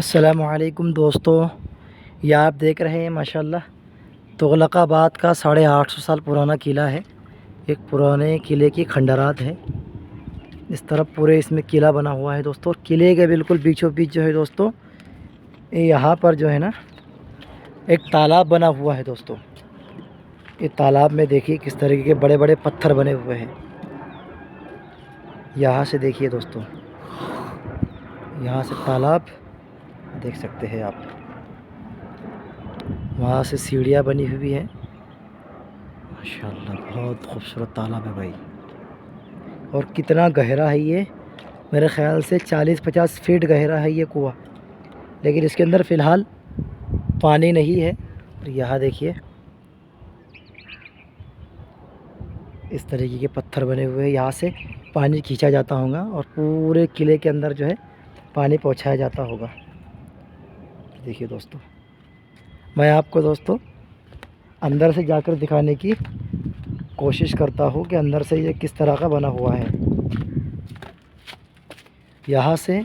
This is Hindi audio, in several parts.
अस्सलामुअलैकुम दोस्तों, यह आप देख रहे हैं माशाल्लाह तुगलकाबाद का 850 साल पुराना किला है। एक पुराने किले की खंडरात है। इस तरफ पूरे इसमें किला बना हुआ है दोस्तों। किले के बिल्कुल बीचों बीच जो है दोस्तों, यहाँ पर जो है ना एक तालाब बना हुआ है दोस्तों। ये तालाब में देखिए किस तरीके के बड़े बड़े पत्थर बने हुए हैं। यहाँ से देखिए दोस्तों, यहाँ से तालाब देख सकते हैं आप। वहाँ से सीढ़ियाँ बनी हुई है। माशाल्लाह बहुत खूबसूरत तालाब है भाई। और कितना गहरा है ये, मेरे ख़्याल से 40-50 फीट गहरा है ये कुआं। लेकिन इसके अंदर फ़िलहाल पानी नहीं है। और यहाँ देखिए इस तरीके के पत्थर बने हुए हैं। यहाँ से पानी खींचा जाता होगा और पूरे किले के अंदर जो है पानी पहुँचाया जाता होगा। देखिए दोस्तों, मैं आपको दोस्तों अंदर से जाकर दिखाने की कोशिश करता हूँ कि अंदर से ये किस तरह का बना हुआ है। यहाँ से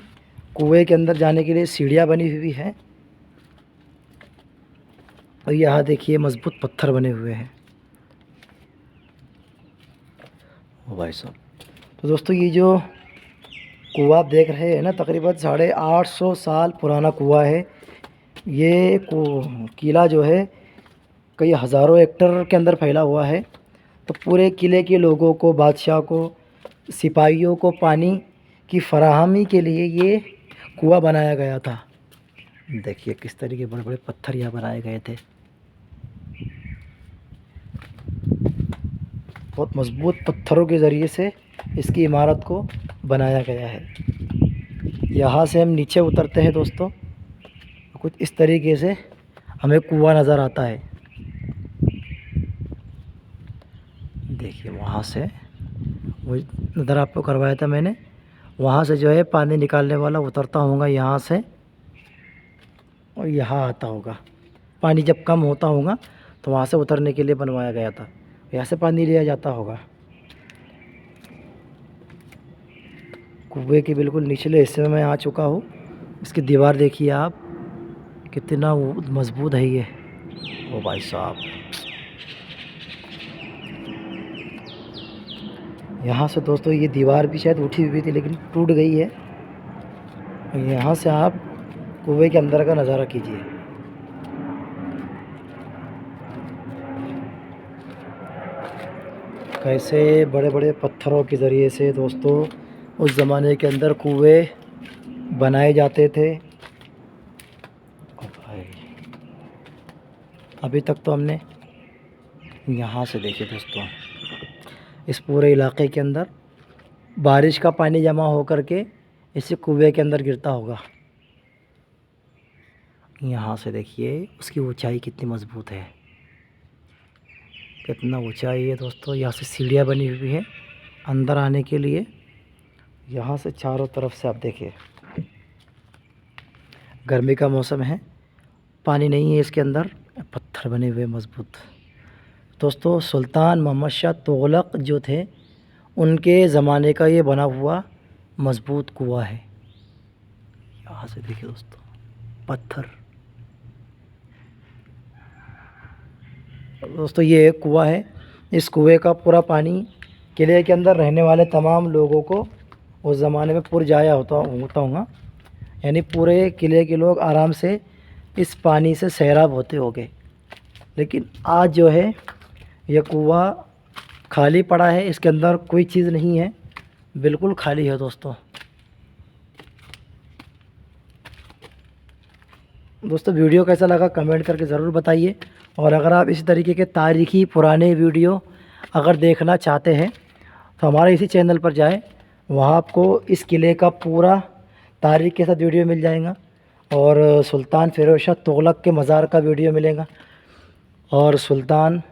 कुएं के अंदर जाने के लिए सीढ़ियाँ बनी हुई है। और यहाँ देखिए मज़बूत पत्थर बने हुए हैं। ओ भाई साहब, तो दोस्तों ये जो कुआं आप देख रहे हैं ना, तकरीबन 850 साल पुराना कुआं है। ये किला जो है कई हज़ारों हेक्टर के अंदर फैला हुआ है। तो पूरे किले के लोगों को, बादशाह को, सिपाहियों को पानी की फराहमी के लिए ये कुआं बनाया गया था। देखिए किस तरीके बड़े बड़े पत्थर यहाँ बनाए गए थे। बहुत मज़बूत पत्थरों के ज़रिए से इसकी इमारत को बनाया गया है। यहाँ से हम नीचे उतरते हैं दोस्तों, कुछ इस तरीके से हमें कुआं नज़र आता है। देखिए वहाँ से वो नज़र आपको करवाया था मैंने। वहाँ से जो है पानी निकालने वाला उतरता होगा यहाँ से और यहाँ आता होगा। पानी जब कम होता होगा तो वहाँ से उतरने के लिए बनवाया गया था। यहाँ से पानी लिया जाता होगा। कुएं के बिल्कुल निचले हिस्से में मैं आ चुका हूँ। इसकी दीवार देखिए आप, कितना मज़बूत है ये। ओ भाई साहब, यहाँ से दोस्तों ये दीवार भी शायद उठी हुई थी लेकिन टूट गई है। यहाँ से आप कुएं के अंदर का नज़ारा कीजिए। कैसे बड़े बड़े पत्थरों के ज़रिए से दोस्तों उस ज़माने के अंदर कुएं बनाए जाते थे। भाई अभी तक तो हमने यहाँ से देखिए दोस्तों, इस पूरे इलाके के अंदर बारिश का पानी जमा होकर के इसी कुएं के अंदर गिरता होगा। यहाँ से देखिए उसकी ऊंचाई कितनी मज़बूत है, कितना ऊंचाई है दोस्तों। यहाँ से सीढ़ियाँ बनी हुई है अंदर आने के लिए। यहाँ से चारों तरफ से आप देखिए, गर्मी का मौसम है, पानी नहीं है इसके अंदर, पत्थर बने हुए मज़बूत। दोस्तों सुल्तान मोहम्मद शाह तुगलक जो थे, उनके ज़माने का ये बना हुआ मज़बूत कुआं है। यहाँ से देखिए दोस्तों पत्थर। दोस्तों ये एक कुआं है। इस कुएं का पूरा पानी किले के अंदर रहने वाले तमाम लोगों को उस ज़माने में पुरजाया होता होगा। यानी पूरे किले के लोग आराम से इस पानी से सैराब होते होंगे। लेकिन आज जो है यह कुआं खाली पड़ा है, इसके अंदर कोई चीज़ नहीं है, बिल्कुल खाली है दोस्तों। वीडियो कैसा लगा कमेंट करके ज़रूर बताइए। और अगर आप इसी तरीके के तारीख़ी पुराने वीडियो अगर देखना चाहते हैं तो हमारे इसी चैनल पर जाएं। वहाँ आपको इस किले का पूरा तारीख़ के साथ वीडियो मिल जाएगा। और सुल्तान फ़िरोज़ शाह तुगलक के मज़ार का वीडियो मिलेगा। और सुल्तान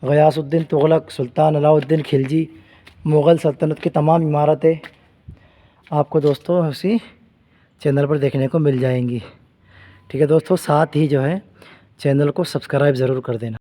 ग़ियासुद्दीन तुगलक, सुल्तान अलाउद्दीन खिलजी, मुग़ल सल्तनत की तमाम इमारतें आपको दोस्तों उसी चैनल पर देखने को मिल जाएंगी। ठीक है दोस्तों, साथ ही जो है चैनल को सब्सक्राइब ज़रूर कर देना।